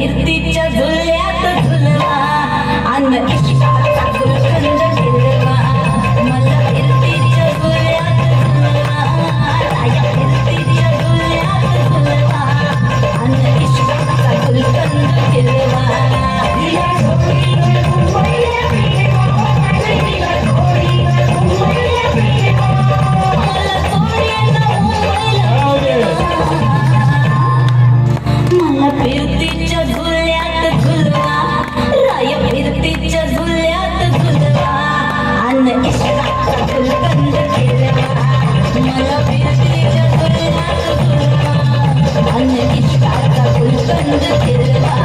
फिरतीच्या झुल्यात झुलवा अन इश्काचा गुलकंद फिरवा मला फिरतीच्या झुल्यात झुलवा राया फिरतीच्या झुल्यात झुलवा अन इश्काचा गुलकंद फिरवा मला फिरतीच्या झुल्यात झुलवा राया फिरतीच्या झुल्यात झुलवा अन इश्काचा गुलकंद फिरवा मला फिरतीच्या झुल्यात झुलवा अन इश्काचा गुलकंद फिरवा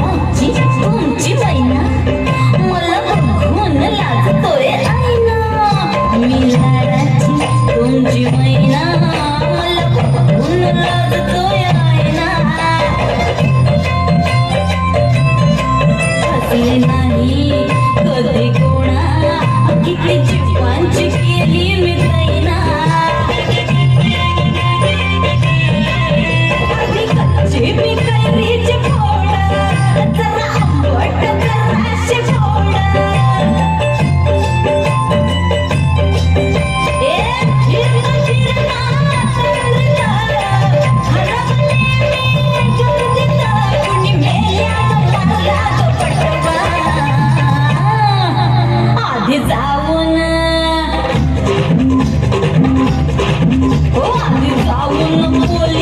तुमची मैना मला बघून लाजतोय आईना मी लाडाची तुमची मैना मला बघून लाजतोय आईना हसले नाही कधी कोणा किती जीवांची केली मी तैना आधी कच्ची मी कैरीची फोड जरा आंबट जराशी फोड आधी जाऊन आधी जाऊन बोल